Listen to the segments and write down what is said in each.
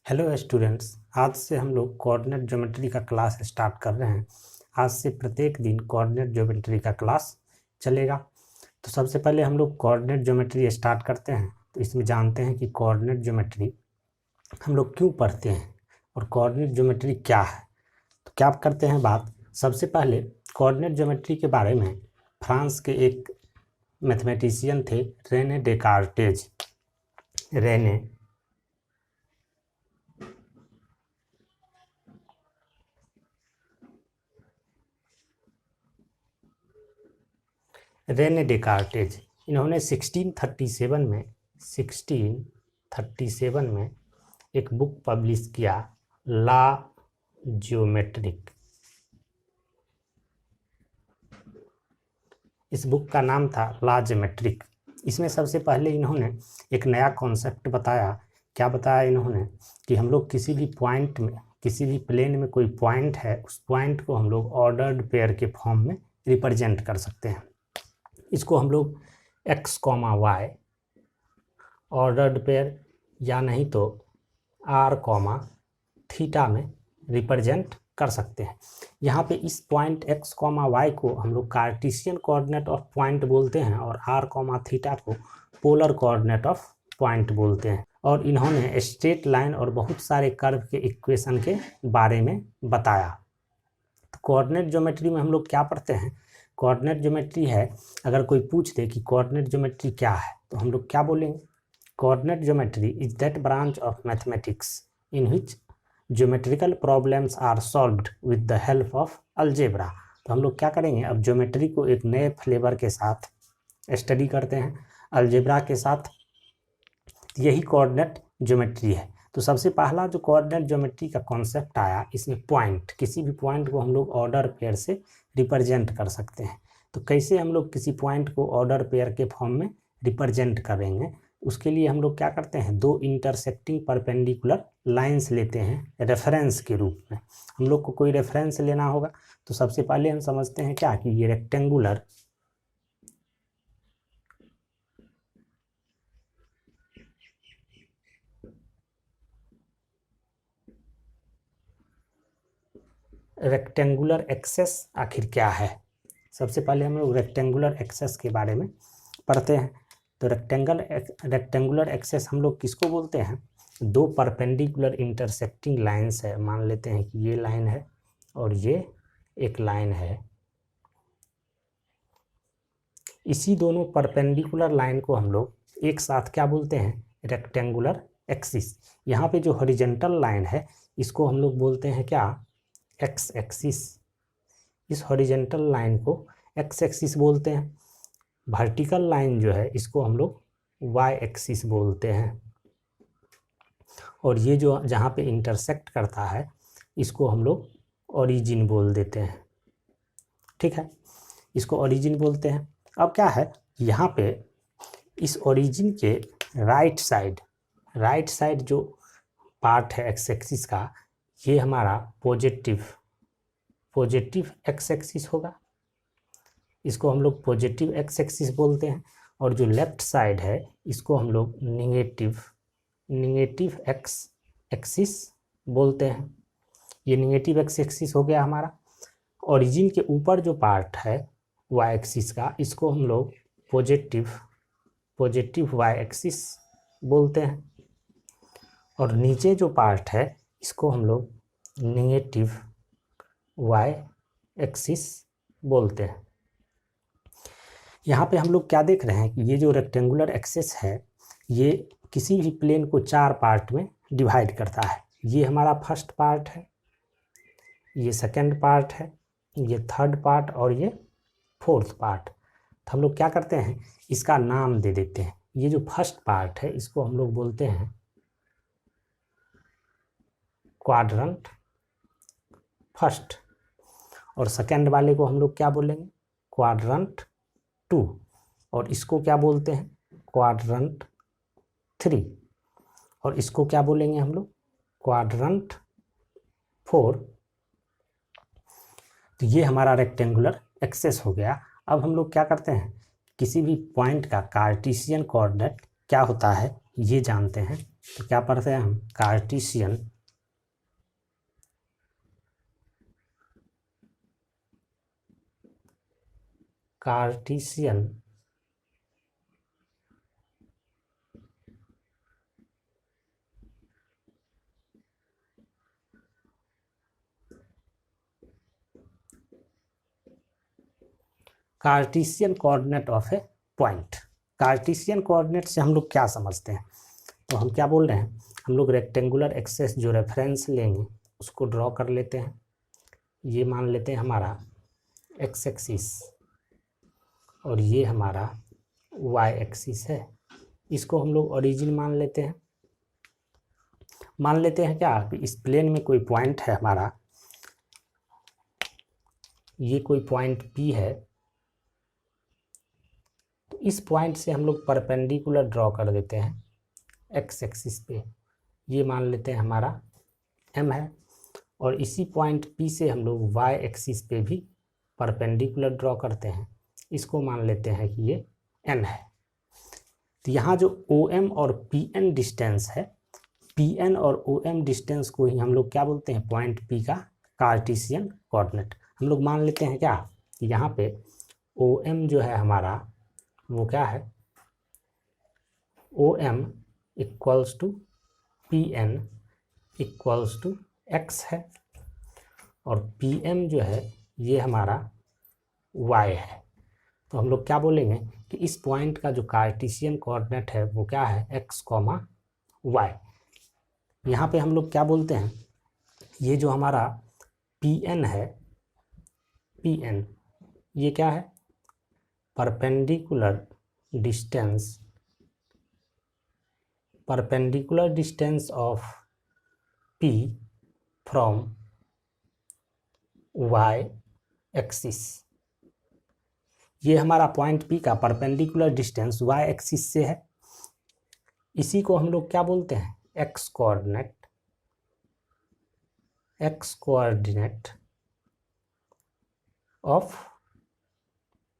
Hello students, आज से हम लोग कोऑर्डिनेट ज्योमेट्री का क्लास स्टार्ट कर रहे हैं। आज से प्रत्येक दिन कोऑर्डिनेट ज्योमेट्री का क्लास चलेगा। तो सबसे पहले हम लोग कोऑर्डिनेट ज्योमेट्री स्टार्ट करते हैं। तो इसमें जानते हैं कि कोऑर्डिनेट ज्योमेट्री हम लोग क्यों पढ़ते हैं और कोऑर्डिनेट ज्योमेट्री क्या है। तो क्या करते हैं बात, सबसे पहले कोऑर्डिनेट ज्योमेट्री के बारे में फ्रांस के एक मैथमेटिशियन थे रेने डेकार्टेज। रेने डेकार्टेज, इन्होंने 1637 में एक बुक पब्लिश किया, ला ज्योमेट्रिक। इस बुक का नाम था ला ज्योमेट्रिक। इसमें सबसे पहले इन्होंने एक नया कॉन्सेप्ट बताया। क्या बताया इन्होंने कि हम लोग किसी भी पॉइंट में, किसी भी प्लेन में कोई पॉइंट है, उस पॉइंट को हम लोग ऑर्डर्ड पेयर के फॉर्म में रिप्रेजेंट कर सकते हैं। इसको हम लोग x, y ऑर्डर्ड पेयर या नहीं तो r, थीटा में रिप्रेजेंट कर सकते हैं। यहाँ पे इस पॉइंट x, y को हम लोग कार्टेशियन कोऑर्डिनेट ऑफ पॉइंट बोलते हैं और r, थीटा को पोलर कोऑर्डिनेट ऑफ पॉइंट बोलते हैं। और इन्होंने स्ट्रेट लाइन और बहुत सारे कर्व के इक्वेशन के बारे में बताया। तो कोऑर्डिनेट ज्योमेट्री में हम लोग क्या पढ़ते हैं, कोऑर्डिनेट ज्योमेट्री है, अगर कोई पूछ दे कि कोऑर्डिनेट ज्योमेट्री क्या है तो हम लोग क्या बोलेंगे, coordinate geometry is that branch of mathematics in which geometrical problems are solved with the help of algebra. तो हम लोग क्या करेंगे, अब ज्योमेट्री को एक नए फ्लेवर के साथ स्टडी करते हैं, अलजेब्रा के साथ। यही कोऑर्डिनेट ज्योमेट्री है। तो सबसे पहला जो कोऑर्डिनेट ज्योमेट्री का कॉन्सेप्ट आया, इसमें पॉइंट, किसी भी पॉइंट को हम लोग ऑर्डर पेयर से रिप्रेजेंट कर सकते हैं। तो कैसे हम लोग किसी पॉइंट को ऑर्डर पेयर के फॉर्म में रिप्रेजेंट करेंगे, उसके लिए हम लोग क्या करते हैं, दो इंटरसेक्टिंग परपेंडिकुलर लाइंस लेते हैं रेफरेंस के रूप में। हम लोग को कोई रेफरेंस लेना होगा तो सबसे पहले हम समझते हैं क्या कि ये रेक्टेंगुलर एक्सेस आखिर क्या है। सबसे पहले हम लोग रेक्टेंगुलर एक्सेस के बारे में पढ़ते हैं। तो रेक्टेंगुलर एक्सेस हम लोग किसको बोलते हैं, दो परपेंडिकुलर इंटरसेक्टिंग लाइंस है। मान लेते हैं कि ये लाइन है और ये एक लाइन है। इसी दोनों परपेंडिकुलर लाइन को हम लोग एक साथ क्या बोलते हैं, रेक्टेंगुलर एक्सिस। यहाँ पे जो हॉरिजॉन्टल लाइन है इसको हम लोग बोलते हैं क्या, एक्स एक्सिस। इस हॉरिजॉन्टल लाइन को एक्स एक्सिस बोलते हैं। वर्टिकल लाइन जो है इसको हम लोग वाई एक्सिस बोलते हैं। और ये जो जहाँ पे इंटरसेक्ट करता है इसको हम लोग ओरिजिन बोल देते हैं। ठीक है, इसको ओरिजिन बोलते हैं। अब क्या है, यहाँ पे इस ओरिजिन के राइट साइड जो पार्ट है एक्स एक्सिस का, ये हमारा पॉजिटिव एक्स एक्सिस होगा। इसको हम लोग पॉजिटिव एक्स एक्सिस बोलते हैं। और जो लेफ्ट साइड है इसको हम लोग निगेटिव एक्स एक्सिस बोलते हैं। ये निगेटिव एक्स एक्सिस हो गया हमारा। ओरिजिन के ऊपर जो पार्ट है वाई एक्सिस का, इसको हम लोग पॉजिटिव वाई एक्सिस बोलते हैं। और नीचे जो पार्ट है इसको हम लोग निगेटिव वाई एक्सिस बोलते हैं। यहाँ पे हम लोग क्या देख रहे हैं कि ये जो रेक्टेंगुलर एक्सिस है ये किसी भी प्लेन को चार पार्ट में डिवाइड करता है। ये हमारा फर्स्ट पार्ट है, ये सेकंड पार्ट है, ये थर्ड पार्ट और ये फोर्थ पार्ट। तो हम लोग क्या करते हैं, इसका नाम दे देते हैं। ये जो फर्स्ट पार्ट है इसको हम लोग बोलते हैं क्वाड्रेंट फर्स्ट, और सेकंड वाले को हम लोग क्या बोलेंगे, क्वाड्रेंट टू, और इसको क्या बोलते हैं, क्वाड्रेंट थ्री, और इसको क्या बोलेंगे हम लोग, क्वाड्रेंट फोर। तो ये हमारा रेक्टेंगुलर एक्सेस हो गया। अब हम लोग क्या करते हैं, किसी भी पॉइंट का कार्टेशियन कोऑर्डिनेट क्या होता है ये जानते हैं। तो क्या पढ़ते हैं हम, Cartesian Cartesian Cartesian coordinate of A point. Cartesian coordinate से हम लोग क्या समझते हैं, तो हम क्या बोल रहे हैं, हम लोग रेक्टेंगुलर एक्सेस जो रेफरेंस लेंगे उसको ड्रॉ कर लेते हैं। ये मान लेते हैं हमारा एक्स एक्सिस और ये हमारा वाई एक्सिस है। इसको हम लोग ओरिजिन मान लेते हैं। मान लेते हैं क्या कि इस प्लेन में कोई पॉइंट है हमारा, ये कोई पॉइंट P है, तो इस पॉइंट से हम लोग परपेंडिकुलर ड्रॉ कर देते हैं एक्स एक्सिस पे। ये मान लेते हैं हमारा M है, और इसी पॉइंट P से हम लोग y एक्सिस पे भी परपेंडिकुलर ड्रॉ करते हैं। इसको मान लेते हैं कि ये N है। तो यहाँ जो OM और PN डिस्टेंस है, PN और OM डिस्टेंस को ही हम लोग क्या बोलते हैं, पॉइंट P का कार्टेशियन कोऑर्डिनेट। हम लोग मान लेते हैं क्या कि यहाँ पे OM जो है हमारा वो क्या है, OM equals to PN equals to x है, और PM जो है ये हमारा y है। तो हम लोग क्या बोलेंगे कि इस पॉइंट का जो कार्टेशियन कोऑर्डिनेट है वो क्या है, x, y। यहाँ पे हम लोग क्या बोलते हैं, ये जो हमारा PN है, PN ये क्या है, perpendicular distance of P from y axis. ये हमारा पॉइंट P का परपेंडिकुलर डिस्टेंस y एक्सिस से है। इसी को हम लोग क्या बोलते हैं, x कोऑर्डिनेट ऑफ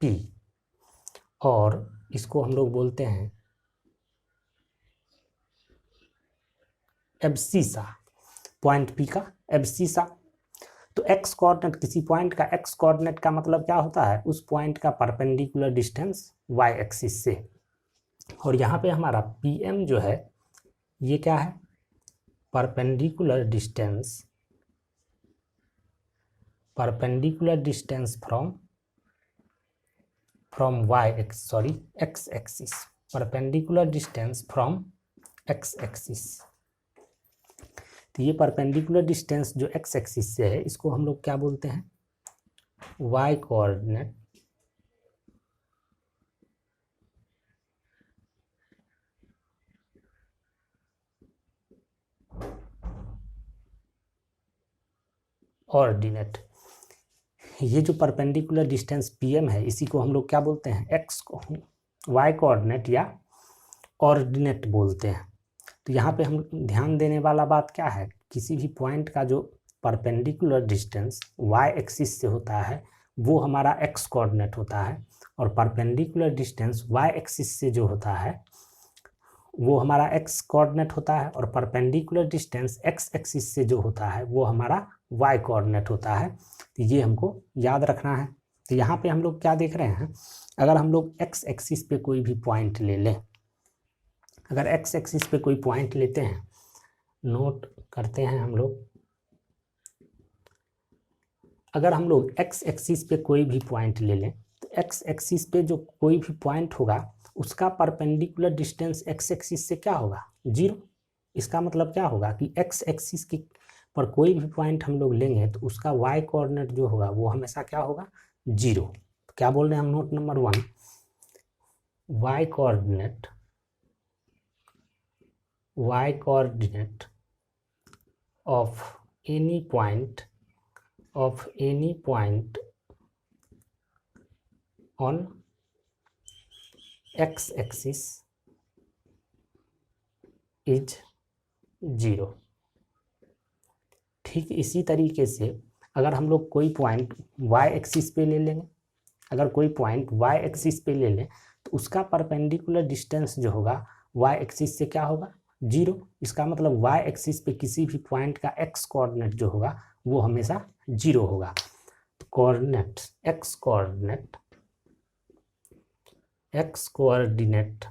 P, और इसको हम लोग बोलते हैं एब्सिसा, पॉइंट P का एब्सिसा। तो x कोऑर्डिनेट, किसी पॉइंट का x कोऑर्डिनेट का मतलब क्या होता है, उस पॉइंट का परपेंडिकुलर डिस्टेंस y एक्सिस से। और यहाँ पे हमारा PM जो है ये क्या है, perpendicular distance from x axis, perpendicular distance from x axis. तो ये परपेंडिकुलर डिस्टेंस जो x एक्सिस से है इसको हम लोग क्या बोलते हैं, y कोऑर्डिनेट ऑर्डिनेट। ये जो परपेंडिकुलर डिस्टेंस PM है इसी को हम लोग क्या बोलते हैं, x को y कोऑर्डिनेट या ऑर्डिनेट बोलते हैं। तो यहाँ पे हम ध्यान देने वाला बात क्या है, किसी भी पॉइंट का जो परपेंडिकुलर डिस्टेंस y एक्सिस से होता है वो हमारा x कोऑर्डिनेट होता है, और परपेंडिकुलर डिस्टेंस y एक्सिस से जो होता है वो हमारा x कोऑर्डिनेट होता है, और परपेंडिकुलर डिस्टेंस x एक्सिस से जो होता है वो हमारा y कोऑर्डिनेट होता है। तो ये हमको याद रखना है। तो यहाँ पे हम लोग क्या देख रहे हैं, अगर हम लोग x एक्सिस पे कोई भी पॉइंट ले लें, अगर x एक्सिस पे कोई पॉइंट लेते हैं, नोट करते हैं हम लोग, अगर हम लोग x एक्सिस पे कोई भी पॉइंट ले लें तो x एक्सिस पे जो कोई भी पॉइंट होगा उसका परपेंडिकुलर डिस्टेंस x एक्सिस से क्या होगा, 0। इसका मतलब क्या होगा कि x एक्सिस की पर कोई भी पॉइंट हम लोग लेंगे तो उसका y कोऑर्डिनेट जो होगा वो हमेशा क्या होगा, 0। तो क्या बोल रहे हैं हम, note number 1, y coordinate of any point on x axis is 0। ठीक इसी तरीके से अगर हम लोग कोई पॉइंट y एक्सिस पे ले लेंगे, अगर कोई पॉइंट y एक्सिस पे ले लें तो उसका परपेंडिकुलर डिस्टेंस जो होगा y एक्सिस से क्या होगा, 0। इसका मतलब y एक्सिस पे किसी भी पॉइंट का x कोऑर्डिनेट जो होगा वो हमेशा 0 होगा। तो coordinate x coordinate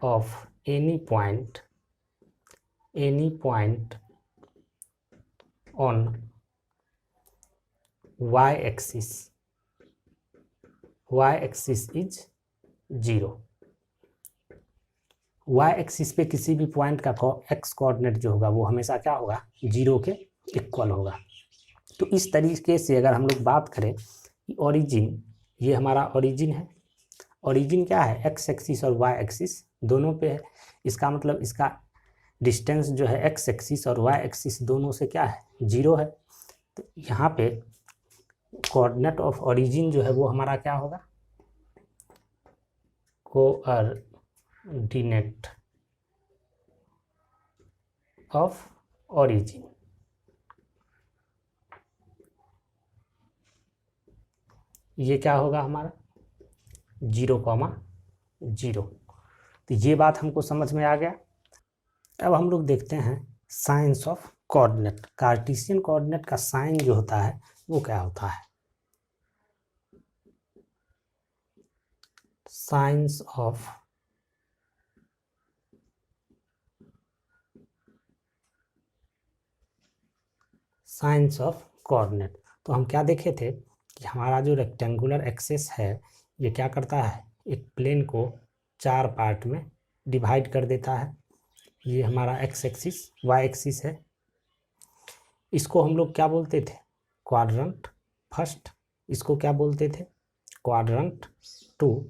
of any point on y axis is 0। y axis पे किसी भी पॉइंट का x कोऑर्डिनेट जो होगा वो हमेशा क्या होगा, 0 के इक्वल होगा। तो इस तरीके से अगर हम लोग बात करें कि ओरिजिन, ये हमारा ओरिजिन है, ओरिजिन क्या है, x एक्सिस और y एक्सिस दोनों पे है। इसका मतलब इसका डिस्टेंस जो है x एक्सिस और y एक्सिस दोनों से क्या है, 0 है। तो यहाँ पे कोऑर्डिनेट ऑफ ओरिजिन जो है वो हमारा क्या होगा, कोऑर्डिनेट ऑफ ओरिजिन, ये क्या होगा हमारा 0,0। तो ये बात हमको समझ में आ गया। अब हम लोग देखते हैं science of coordinate. Cartesian coordinate का साइन जो होता है वो क्या होता है, साइंस ऑफ कोऑर्डिनेट। तो हम क्या देखे थे कि हमारा जो रेक्टेंगुलर एक्सिस है ये क्या करता है, एक प्लेन को 4 पार्ट में डिवाइड कर देता है। ये हमारा x एक्सिस, y एक्सिस है, इसको हम लोग क्या बोलते थे, क्वाड्रेंट फर्स्ट, इसको क्या बोलते थे, क्वाड्रेंट 2,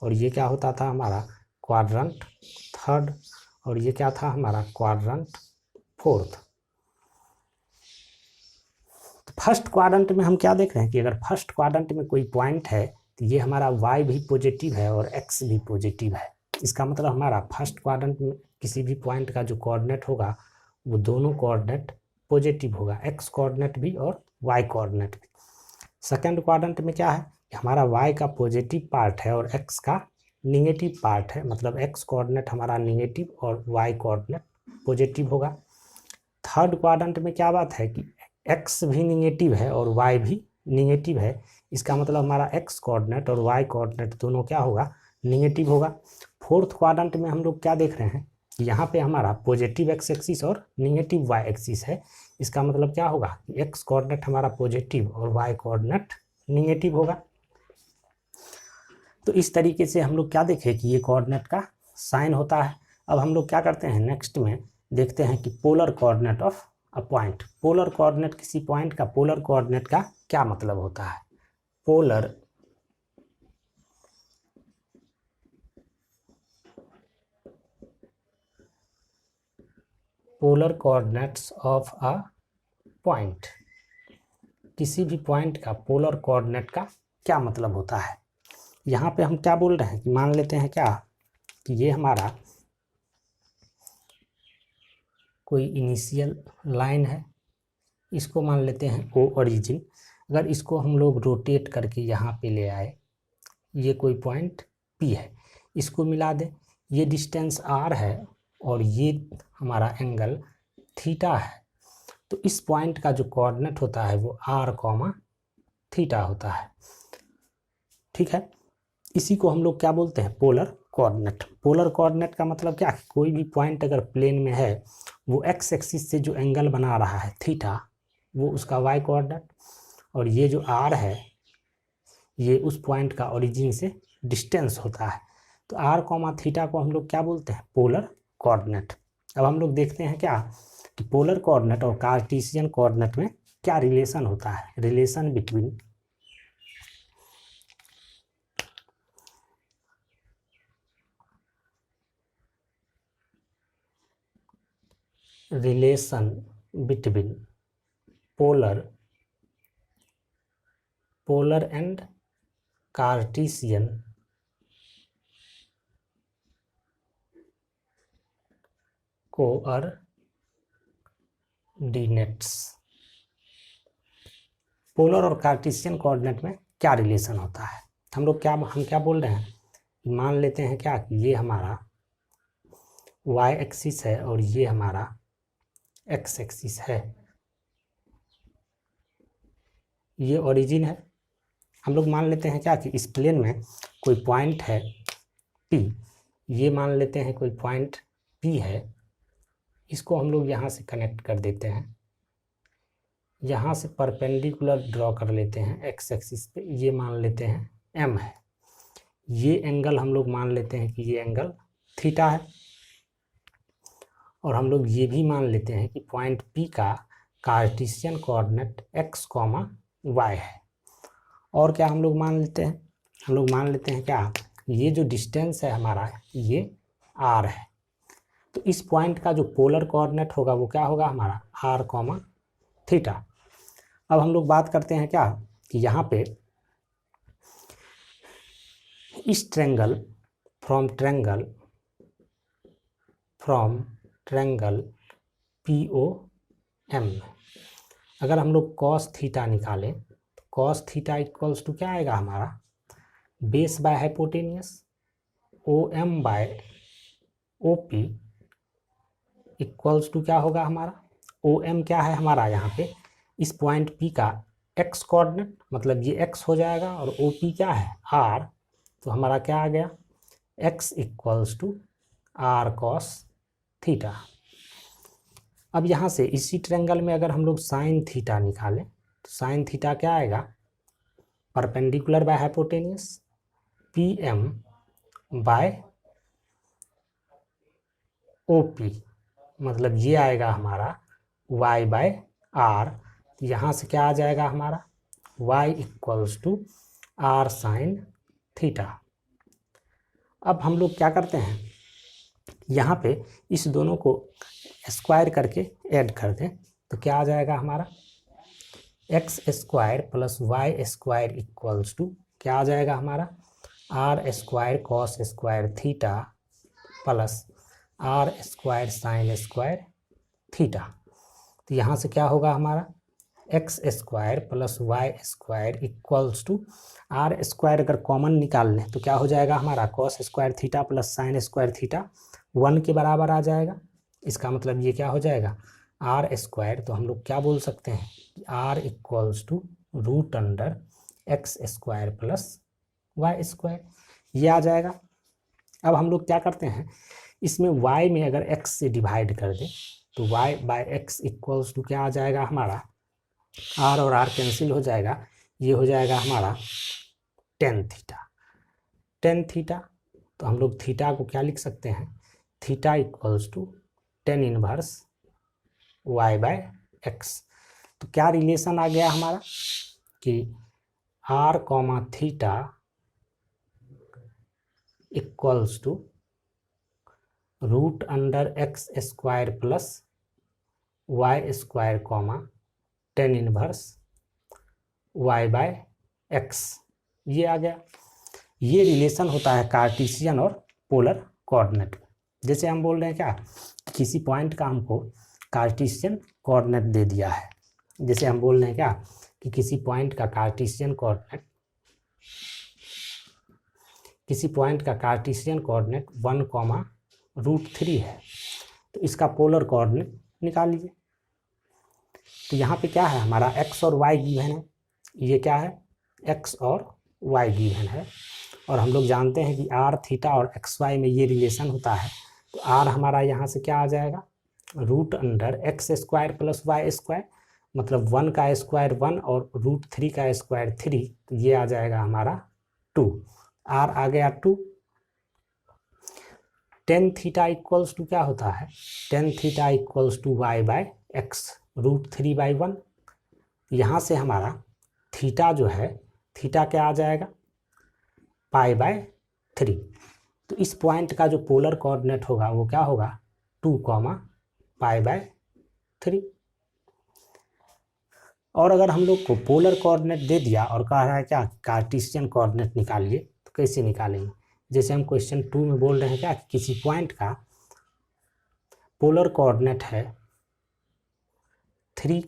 और ये क्या होता था हमारा क्वाड्रेंट थर्ड, और ये क्या था हमारा क्वाड्रेंट फोर्थ। तो फर्स्ट क्वाड्रेंट में हम क्या देख रहे हैं कि अगर फर्स्ट क्वाड्रेंट में कोई पॉइंट है तो ये हमारा y भी पॉजिटिव है और x भी पॉजिटिव है। इसका मतलब हमारा फर्स्ट क्वाड्रेंट में किसी भी पॉइंट का जो कोऑर्डिनेट होगा वो दोनों कोऑर्डिनेट पॉजिटिव होगा, x कोऑर्डिनेट भी और y कोऑर्डिनेट भी। सेकंड क्वाड्रेंट में क्या है, हमारा y का पॉजिटिव पार्ट है और x का निगेटिव पार्ट है, मतलब x कोऑर्डिनेट हमारा निगेटिव और y कोऑर्डिनेट पॉजिटिव होगा। थर्ड क्वाड्रेंट में क्या बात है कि x भी निगेटिव है और y भी निगेटिव है। इसका मतलब हमारा x कोऑर्डिनेट और y कोऑर्डिनेट दोनों क्या होगा, निगेटिव होगा। फोर्थ क्वाड्रेंट में हम लोग क्या देख रहे हैं कि यहाँ पे हमारा पॉजिटिव x एक्सिस और निगेटिव y एक्सिस है। इसका मतलब क्या होगा कि x कोऑर्डिनेट हमारा पॉजिटिव और y कोऑर्डिनेट निगेटिव होगा। तो इस तरीके से हम लोग क्या देखें कि ये कोऑर्डिनेट का साइन होता है। अब हम लोग क्या करते हैं, नेक्स्ट में देखते हैं कि polar coordinate of a point. Polar coordinate, किसी पॉइंट का पोलर कोऑर्डिनेट का क्या मतलब होता है, polar coordinates of a point. किसी भी पॉइंट का पोलर कोऑर्डिनेट का क्या मतलब होता है। यहाँ पे हम क्या बोल रहे हैं कि मान लेते हैं क्या कि ये हमारा कोई इनिशियल लाइन है, इसको मान लेते हैं ओ ओरिजिन। अगर इसको हम लोग रोटेट करके यहाँ पे ले आए, ये कोई पॉइंट P है, इसको मिला दें, ये डिस्टेंस R है और ये हमारा एंगल थीटा है। तो इस पॉइंट का जो कोऑर्डिनेट होता है वो r, थीटा होता है। ठीक है, इसी को हम लोग क्या बोलते हैं, पोलर कोऑर्डिनेट। पोलर कोऑर्डिनेट का मतलब क्या है, कोई भी पॉइंट अगर प्लेन में है वो x एक्सिस से जो एंगल बना रहा है थीटा, वो उसका y कोऑर्डिनेट, और ये जो r है ये उस पॉइंट का ओरिजिन से डिस्टेंस होता है। तो r, थीटा को हम लोग क्या बोलते हैं, पोलर कोऑर्डिनेट। अब हम लोग देखते हैं क्या कि पोलर कोऑर्डिनेट और कार्टेशियन कोऑर्डिनेट में क्या रिलेशन होता है, relation between polar and Cartesian coordinates. Polar और कार्टेशियन कोऑर्डिनेट में क्या रिलेशन होता है, हम क्या बोल रहे हैं, मान लेते हैं क्या कि ये हमारा वाई एक्सिस है और ये हमारा एक्स एक्सिस है, ये ओरिजिन है। हम लोग मान लेते हैं क्या कि इस प्लेन में कोई पॉइंट है P, ये मान लेते हैं कोई पॉइंट P है, इसको हम लोग यहाँ से कनेक्ट कर देते हैं, यहाँ से परपेंडिकुलर ड्रॉ कर लेते हैं एक्स एक्सिस पे, ये मान लेते हैं M है, ये एंगल हम लोग मान लेते हैं कि ये एंगल थीटा है, और हम लोग ये भी मान लेते हैं कि पॉइंट P का कार्टेशियन कोऑर्डिनेट x, y है। और क्या हम लोग मान लेते हैं, हम लोग मान लेते हैं क्या, ये जो डिस्टेंस है हमारा ये r है, तो इस पॉइंट का जो पोलर कोऑर्डिनेट होगा वो क्या होगा हमारा r, थीटा। अब हम लोग बात करते हैं क्या कि यहाँ पे इस ट्रेंगल फ्रॉम ट्रेंगल POM में अगर हम लोग कॉस थीटा निकालें तो कॉस थीटा इक्वल्स टू क्या आएगा हमारा, base by hypotenuse, OM by OP equals to क्या होगा हमारा, OM क्या है हमारा यहाँ पे इस पॉइंट P का x कोऑर्डिनेट, मतलब ये x हो जाएगा, और OP क्या है r, तो हमारा क्या आ गया x equals to r cos theta. अब यहाँ से इसी ट्रेंगल में अगर हम लोग साइन थीटा निकालें तो साइन थीटा क्या आएगा, perpendicular by hypotenuse PM by OP, मतलब ये आएगा हमारा y बाय r, यहाँ से क्या आ जाएगा हमारा y equals to r sine theta. अब हम लोग क्या करते हैं, यहाँ पे इस दोनों को स्क्वायर करके ऐड कर दें तो क्या आ जाएगा हमारा x square plus y square equals to क्या आ जाएगा हमारा r square cos square theta plus r square sine square theta. तो यहाँ से क्या होगा हमारा x square plus y square equals to r square अगर कॉमन निकाल लें तो क्या हो जाएगा हमारा cos square theta plus sine square theta 1 के बराबर आ जाएगा। इसका मतलब ये क्या हो जाएगा r स्क्वायर, तो हम लोग क्या बोल सकते हैं r equals to root under x square plus y square, ये आ जाएगा। अब हम लोग क्या करते हैं, इसमें y में अगर x से डिवाइड कर दें तो y by x equals to क्या आ जाएगा हमारा r और r कैंसिल हो जाएगा, ये हो जाएगा हमारा टेन थीटा। तो हम लोग थीटा को क्या लिख सकते हैं, theta equals to tan inverse y by x. तो क्या रिलेशन आ गया हमारा कि r comma theta equals to root under x square plus y square comma tan inverse y by x, ये आ गया। ये रिलेशन होता है कार्टेशियन और पोलर कोऑर्डिनेट। जैसे हम बोल रहे हैं क्या, किसी पॉइंट का हमको कार्टेशियन कोऑर्डिनेट दे दिया है, जैसे हम बोल रहे हैं क्या कि किसी पॉइंट का कार्टेशियन कोऑर्डिनेट 1, है, तो इसका पोलर कोऑर्डिनेट निकाल लीजिए। तो यहाँ पे क्या है हमारा x और y गिवन है, ये क्या है x और y गिवन है, और हम लोग जानते हैं कि r थीटा और xy में ये रिलेशन होता है। तो r हमारा यहाँ से क्या आ जाएगा root under x square plus y square, मतलब 1 का स्क्वायर 1 और रूट 3 का स्क्वायर 3, तो ये आ जाएगा हमारा 2, r आ गया 2। टेन थीटा इक्वल्स टू क्या होता है, tan theta equals to y by x root 3/1। यहाँ से हमारा थीटा जो है, थीटा क्या आ जाएगा π/3। तो इस पॉइंट का जो पोलर कोऑर्डिनेट होगा वो क्या होगा 2, π/3। और अगर हम लोग को पोलर कोऑर्डिनेट दे दिया और कह रहा है क्या कार्टेशियन कोऑर्डिनेट निकालिए, तो कैसे निकालेंगे। जैसे हम क्वेश्चन 2 में बोल रहे हैं क्या कि किसी पॉइंट का पोलर कोऑर्डिनेट है 3,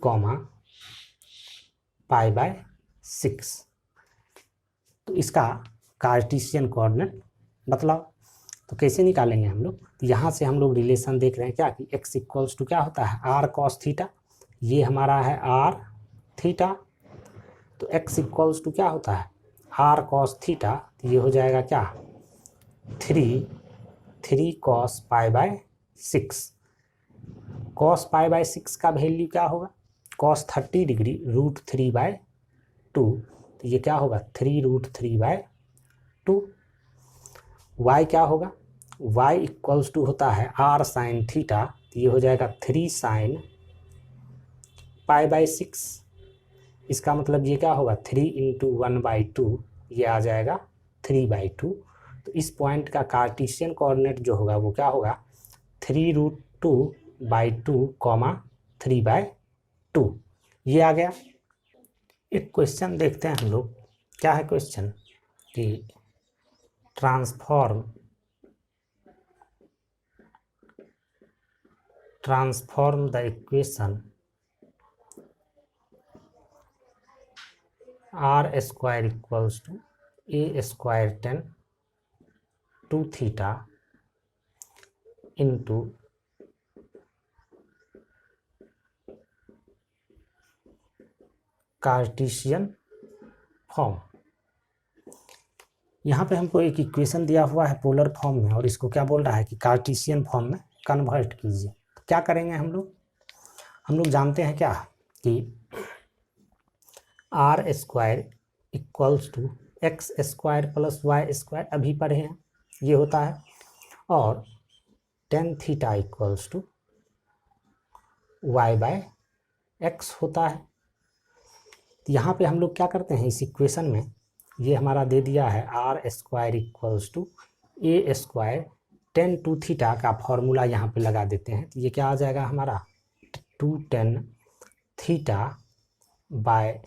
π/6, तो इसका कार्टेशियन कोऑर्डिनेट बतलाओ। तो कैसे निकालेंगे हम लोग? तो यहाँ से हम लोग रिलेशन देख रहे हैं क्या कि x इक्वल्स टू क्या होता है r cos थीटा, ये हमारा है r थीटा, तो x इक्वल्स टू क्या होता है r cos थीटा, तो ये हो जाएगा क्या 3 cos pi by 6। cos pi by 6 का वैल्यू क्या होगा? cos 30 डिग्री √3/2, तो ये क्या होगा 3√3/2। y क्या होगा? y इक्वल्स टू होता है r sin थीटा, तो ये हो जाएगा 3 sin पाई बाय 6। इसका मतलब ये क्या होगा 3 × 1/2, ये आ जाएगा 3/2। तो इस पॉइंट का कार्टेशियन कोऑर्डिनेट जो होगा वो क्या होगा 3√2/2, 3/2, ये आ गया। एक क्वेश्चन देखते हैं हम लोग, क्या है क्वेश्चन कि transform the equation r² equals to a² tan 2 theta into Cartesian form. यहाँ पे हमको एक इक्वेशन दिया हुआ है पोलर फॉर्म में और इसको क्या बोल रहा है कि कार्टेशियन फॉर्म में कन्वर्ट कीजिए। तो क्या करेंगे हम लोग जानते हैं क्या कि r² equals to x² plus y², अभी पढ़े हैं ये होता है, और tan theta equals to y/x होता है। तो यहाँ पे हम लोग क्या करते हैं इस इक्वेशन में, ये हमारा दे दिया है r² equals to a² tan 2 theta का फॉर्मूला यहाँ पे लगा देते हैं। तो ये क्या आ जाएगा हमारा 2 tan theta by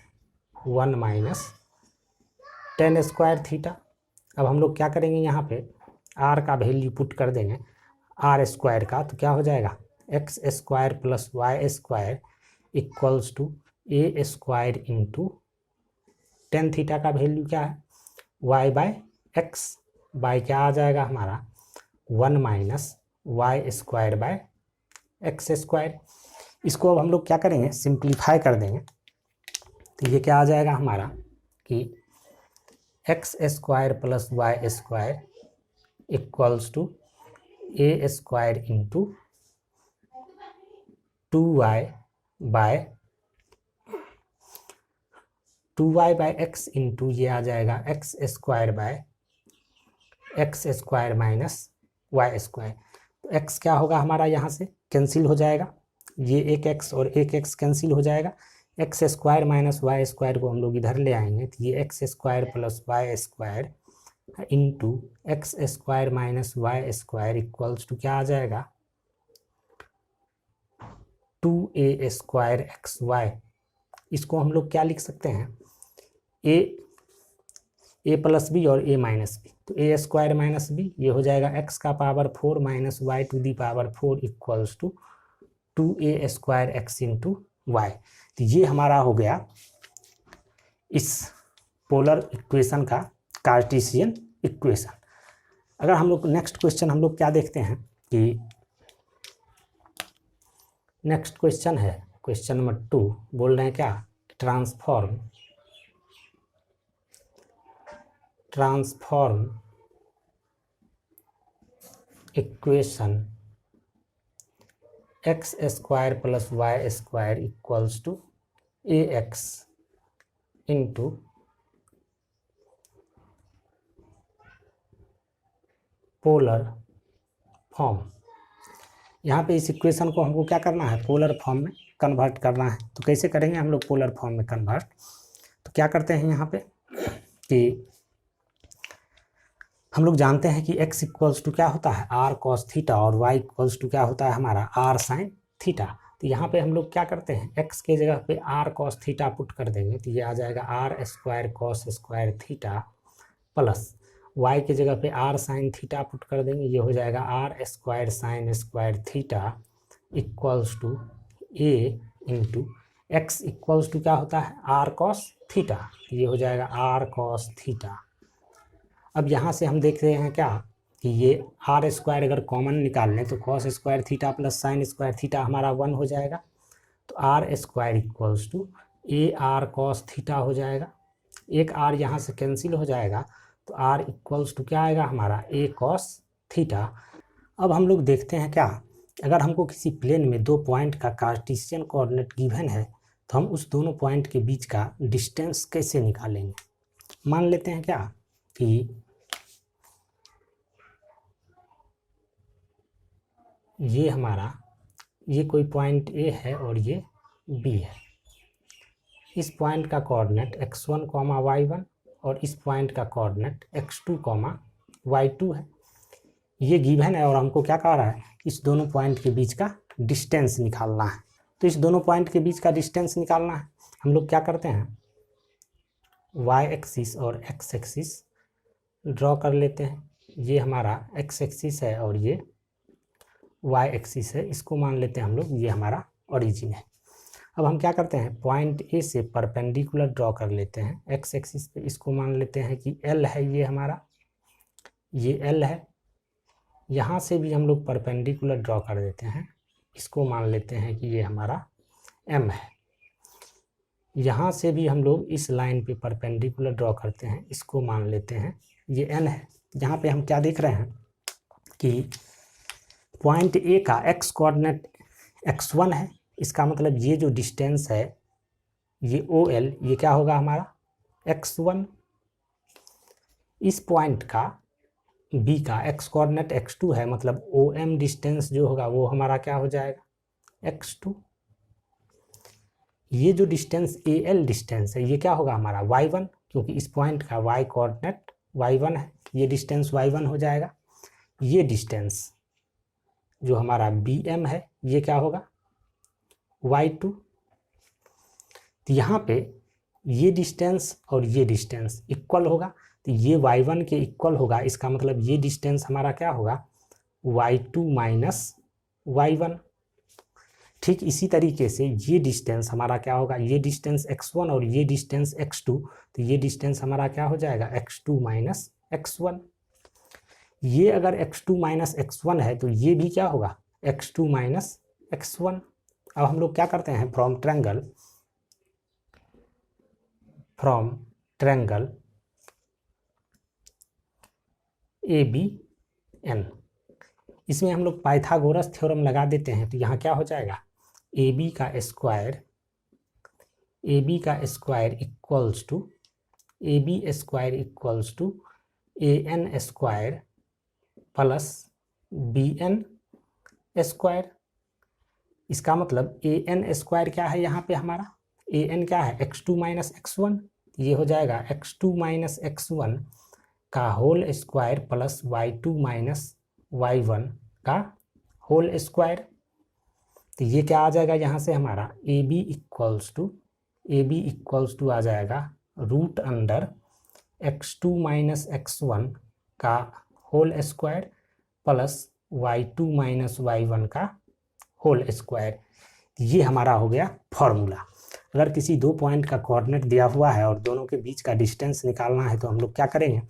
1 minus tan² theta. अब हम लोग क्या करेंगे, यहाँ पे r का वैल्यू पुट कर देंगे r² का, तो क्या हो जाएगा x² plus y² equals to a² into tan theta का वैल्यू क्या है y/x, बाय क्या आ जाएगा हमारा 1 माइनस y²/x²। इसको अब हम लोग क्या करेंगे सिंप्लीफाई कर देंगे, तो ये क्या आ जाएगा हमारा कि x² plus y² equals to a² into 2y/x into ये आ जाएगा x² माइनस y²। तो x क्या होगा हमारा यहाँ से कैंसिल हो जाएगा, ये एक x और एक x कैंसिल हो जाएगा, x² माइनस y² को हम लोग इधर ले आएंगे, तो ये x² plus y² into x² minus y² equals to क्या आ जाएगा 2a² इसको हम लोग क्या लिख सकते हैं a प्लस बी और a माइनस बी, तो a² माइनस बी ये हो जाएगा x का power 4 minus y to the power 4 equals to 2a² x into y। तो ये हमारा हो गया इस पोलर इक्वेशन का कार्टेशियन इक्वेशन। अगर हम लोग नेक्स्ट क्वेश्चन हम लोग क्या देखते हैं कि नेक्स्ट क्वेश्चन है क्वेश्चन नंबर 2, बोल रहे हैं क्या transform equation x² plus y² equals to ax into polar form. यहाँ पे इस इक्वेशन को हमको क्या करना है पोलर फॉर्म में कन्वर्ट करना है। तो कैसे करेंगे हम लोग पोलर फॉर्म में कन्वर्ट, तो क्या करते हैं यहाँ पे कि हम लोग जानते हैं कि x इक्वल्स टू क्या होता है r cos थीटा और y इक्वल्स टू क्या होता है हमारा r sin थीटा। तो यहाँ पे हम लोग क्या करते हैं x के जगह पे r cos थीटा पुट कर देंगे, तो ये आ जाएगा r² cos² theta plus y के जगह पे r sin थीटा पुट कर देंगे, ये हो जाएगा r² sin² theta equals to a into x equals to क्या होता है r cos थीटा, ये हो जाएगा r cos थीटा। अब यहाँ से हम देख रहे हैं क्या कि ये आर स्क्वायर अगर कॉमन निकाल लें तो cos square theta plus sine square theta हमारा 1 हो जाएगा। तो r square equals to a r cos theta हो जाएगा। एक आर यहाँ से कैंसिल हो जाएगा तो आर इक्वल्स टू क्या आएगा हमारा ए कॉस थीटा। अब हम लोग देखते हैं क्या, अगर हमको किसी प्लेन में दो पॉइंट का कार्टेशियन कोऑर्डिनेट गिवन है तो हम उस दोनों पॉइंट के बीच का डिस्टेंस कैसे निकालेंगे। मान लेते हैं क्या कि ये हमारा ये कोई पॉइंट ए है और ये बी है। इस पॉइंट का कोऑर्डिनेट x1, y1 और इस पॉइंट का कोऑर्डिनेट x2, y2 है। ये गिवन है और हमको क्या कह रहा है, इस दोनों पॉइंट के बीच का डिस्टेंस निकालना है। तो इस दोनों पॉइंट के बीच का डिस्टेंस निकालना है, हम लोग क्या करते हैं, y एक्सिस और x एक्सिस ड्रॉ कर लेते हैं। ये हमारा x एक्सिस है और ये y एक्सिस है, इसको मान लेते हैं हम लोग ये हमारा ओरिजिन है। अब हम क्या करते हैं, पॉइंट ए से परपेंडिकुलर ड्रॉ कर लेते हैं x एक्सिस पे, इसको मान लेते हैं कि L है ये हमारा, ये L है। यहाँ से भी हम लोग परपेंडिकुलर ड्रॉ कर देते हैं, इसको मान लेते हैं कि ये हमारा M है। यहाँ से भी हम लोग इस लाइन पे परपेंडिकुलर ड्रॉ करते हैं, इसको मान लेते हैं ये N है। यहाँ पे हम क्या देख रहे हैं कि पॉइंट ए का x कोऑर्डिनेट x1 है, इसका मतलब ये जो डिस्टेंस है ये OL, ये क्या होगा हमारा x1। इस पॉइंट का B का x कोऑर्डिनेट x2 है, मतलब OM डिस्टेंस जो होगा वो हमारा क्या हो जाएगा x2। ये जो डिस्टेंस AL डिस्टेंस है ये क्या होगा हमारा y1, क्योंकि इस पॉइंट का y कोऑर्डिनेट y1 है, ये डिस्टेंस y1 हो जाएगा। ये डिस्टेंस जो हमारा BM है ये क्या होगा y2। तो यहाँ पे ये डिस्टेंस और ये डिस्टेंस इक्वल होगा, तो ये y1 के इक्वल होगा, इसका मतलब ये डिस्टेंस हमारा क्या होगा y2 माइनस y1। ठीक इसी तरीके से ये डिस्टेंस हमारा क्या होगा, ये डिस्टेंस x1 और ये डिस्टेंस x2, तो ये डिस्टेंस हमारा क्या हो जाएगा x2 माइनस x1। ये अगर x2 माइनस x1 है तो ये भी क्या होगा x2 माइनस x1। अब हम लोग क्या करते हैं, फ्रॉम ट्रायंगल ABN, इसमें हम लोग पाइथागोरस थ्योरम लगा देते हैं। तो यहाँ क्या हो जाएगा, AB का square equals to AB square equals to AN square plus BN square. इसका मतलब AN स्क्वायर क्या है, यहाँ पे हमारा AN क्या है x2 माइनस x1, ये हो जाएगा x2 माइनस x1 का whole square plus y2 minus y1 का होल स्क्वायर। तो ये क्या आ जाएगा यहाँ से हमारा AB इक्वल्स टू आ जाएगा root under x2 minus x1 का whole square plus y2 minus y1 का होल स्क्वायर। ये हमारा हो गया फॉर्मूला। अगर किसी दो पॉइंट का कोऑर्डिनेट दिया हुआ है और दोनों के बीच का डिस्टेंस निकालना है तो हम लोग क्या करेंगे,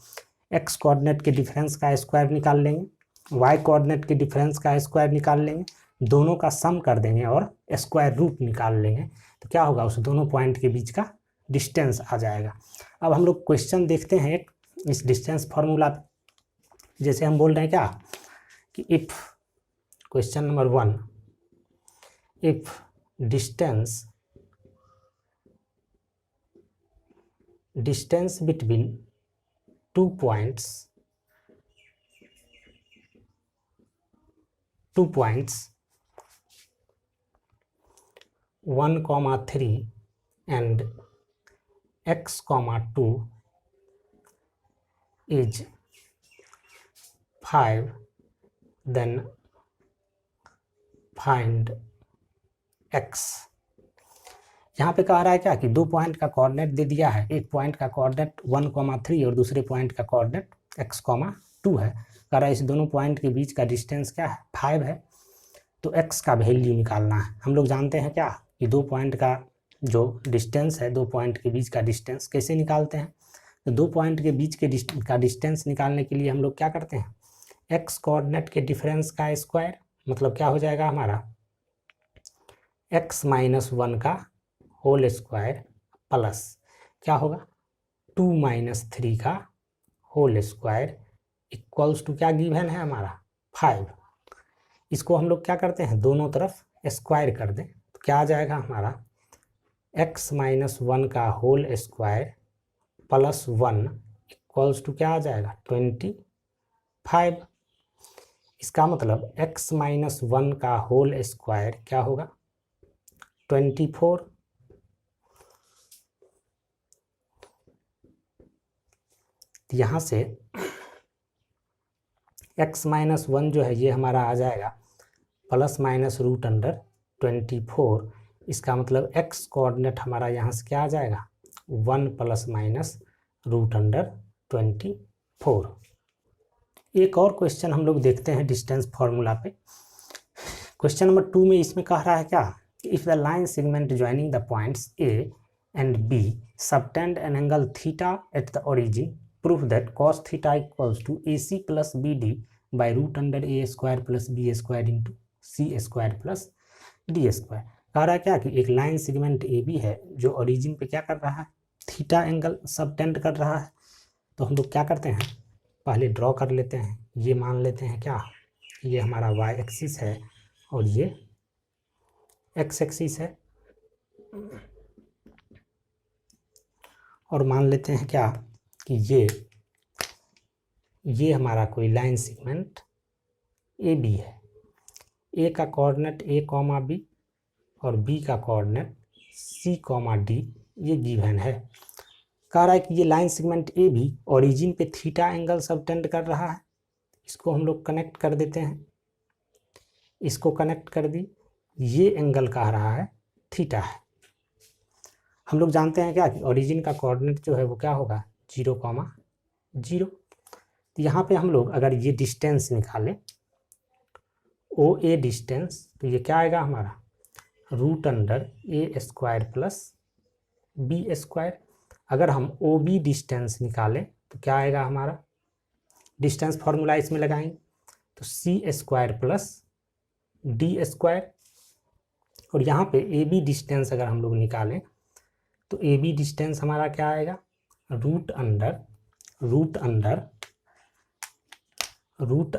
x कोऑर्डिनेट के डिफरेंस का स्क्वायर निकाल लेंगे, y कोऑर्डिनेट के डिफरेंस का स्क्वायर निकाल लेंगे, दोनों का सम कर देंगे और स्क्वायर रूट निकाल लेंगे, तो क्या होगा उस दोनों पॉइंट के बीच का डिस्टेंस आ जाएगा। अब हम लोग क्वेश्चन देखते हैं एक इस डिस्टेंस फार्मूला पे। जैसे हम बोल रहे हैं क्या कि if question number 1, if distance between two points 1, 3 and x, 2 is 5, then find x। यहाँ पे कह रहा है क्या कि दो पॉइंट का कोऑर्डिनेट दे दिया है, एक पॉइंट का कोऑर्डिनेट 1, 3 और दूसरे पॉइंट का कोऑर्डिनेट x, 2 है। कह रहा है इस दोनों पॉइंट के बीच का डिस्टेंस क्या है 5 है, तो x का वैल्यू निकालना है। हम लोग जानते हैं क्या कि दो पॉइंट का जो डिस्टेंस है, दो पॉइंट के बीच का डिस्टेंस कैसे निकालते हैं, तो दो पॉइंट के बीच के का डिस्टेंस निकालने के लिए हम लोग क्या करते हैं, एक्स कोऑर्डिनेट के डिफरेंस का स्क्वायर, मतलब क्या हो जाएगा हमारा x माइनस 1 का होल स्क्वायर प्लस क्या होगा 2 माइनस 3 का होल स्क्वायर इक्वल्स टू क्या गिवन है हमारा 5। इसको हम लोग क्या करते हैं, दोनों तरफ स्क्वायर कर दें तो क्या आ जाएगा हमारा x माइनस 1 का whole square plus 1 equals to क्या आ जाएगा 25। इसका मतलब x माइनस 1 का होल स्क्वायर क्या होगा 24। यहाँ से x माइनस 1 जो है ये हमारा आ जाएगा प्लस माइनस रूट अंडर 24। इसका मतलब x कोऑर्डिनेट हमारा यहाँ से क्या आ जाएगा 1 प्लस माइनस रूट अंडर 24। एक और क्वेश्चन हम लोग देखते हैं डिस्टेंस फॉर्मूला पे। क्वेश्चन नंबर 2 में इसमें कह रहा है क्या, if the line segment joining the points A and B subtend an angle theta at the origin, prove that cos theta equals to AC plus BD by root under A square plus B square into C square plus D square। कह रहा है क्या कि एक line segment AB है जो origin पे क्या कर रहा है थीटा एंगल सबटेंड कर रहा है। तो हम लोग क्या करते हैं पहले ड्रॉ कर लेते हैं, ये मान लेते हैं क्या ये हमारा y एक्सिस है और ये x एक्सिस है, और मान लेते हैं क्या कि ये हमारा कोई लाइन सेगमेंट ए बी है। ए का कोऑर्डिनेट a कॉमा बी और बी का कोऑर्डिनेट c कॉमा डी ये गिवन है। कह रहा है कि ये लाइन सेगमेंट ए भी ओरिजिन पे थीटा एंगल सबटेंड कर रहा है। इसको हम लोग कनेक्ट कर देते हैं, इसको कनेक्ट कर दी, ये एंगल कह रहा है थीटा है। हम लोग जानते हैं क्या कि ओरिजिन का कोऑर्डिनेट जो है वो क्या होगा 0,0। तो यहाँ पे हम लोग अगर ये डिस्टेंस निकालें ओ ए डिस्टेंस तो ये क्या आएगा हमारा root under a square plus b square. अगर हम ओ बी डिस्टेंस निकालें तो क्या आएगा हमारा डिस्टेंस फॉर्मूला इसमें लगाएंगे तो सी स्क्वायर प्लस डी स्क्वायर। और यहाँ पे ए बी डिस्टेंस अगर हम लोग निकालें तो ए बी डिस्टेंस हमारा क्या आएगा रूट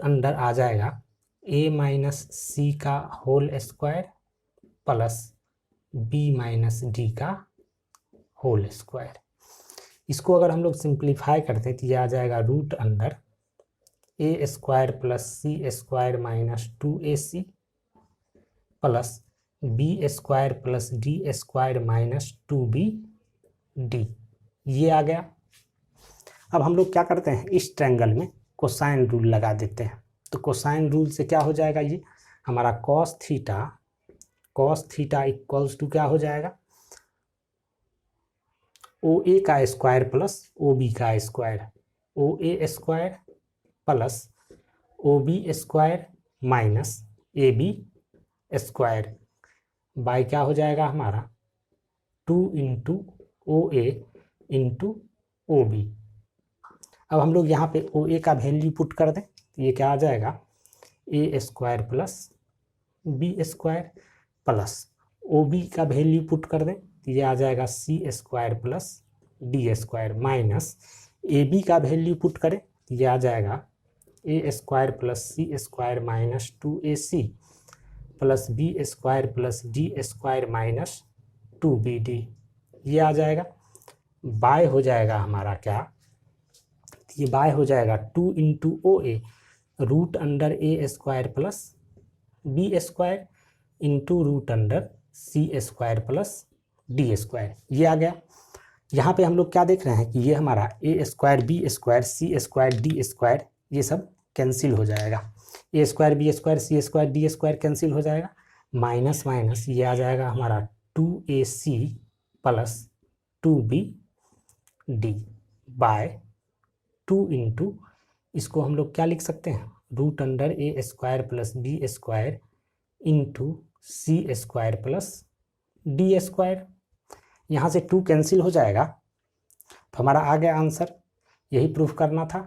अंडर आ जाएगा a माइनस सी का होल स्क्वायर प्लस b माइनस डी का होल स्क्वायर। इसको अगर हम लोग सिंप्लीफाई करते हैं तो ये आ जाएगा root under a square plus c square minus 2ac plus b square plus d square minus 2bd ये आ गया। अब हम लोग क्या करते हैं इस ट्रायंगल में कोसाइन रूल लगा देते हैं। तो कोसाइन रूल से क्या हो जाएगा ये हमारा cos थीटा इक्वल्स टू क्या हो जाएगा ओ ए का स्क्वायर प्लस ओ बी का square, O A square plus O B square minus A B square by क्या हो जाएगा हमारा 2 into O A into O B. अब हम लोग यहाँ पे ओ ए का वैल्यू पुट कर दें तो ये क्या आ जाएगा a square plus b square plus O B का वैल्यू पुट कर दें तो ये आ जाएगा c square plus d square minus ए बी का वैल्यू पुट करें तो ये आ जाएगा a square plus c square minus 2ac plus b square plus d square minus 2bd ये आ जाएगा। बाय हो जाएगा हमारा क्या ये बाय हो जाएगा 2 into O a root under a square plus b square into root under c square plus d square ये आ गया। यहाँ पे हम लोग क्या देख रहे हैं कि ये हमारा ए स्क्वायर बी स्क्वायर सी स्क्वायर डी स्क्वायर ये सब कैंसिल हो जाएगा, a square B square C square D square cancel हो जाएगा, माइनस माइनस ये आ जाएगा हमारा 2ac plus 2bd bye 2 into इसको हम लोग क्या लिख सकते हैं root under a square plus b square into c square plus d square. यहाँ से 2 कैंसिल हो जाएगा तो हमारा आ गया आंसर। यही प्रूफ करना था।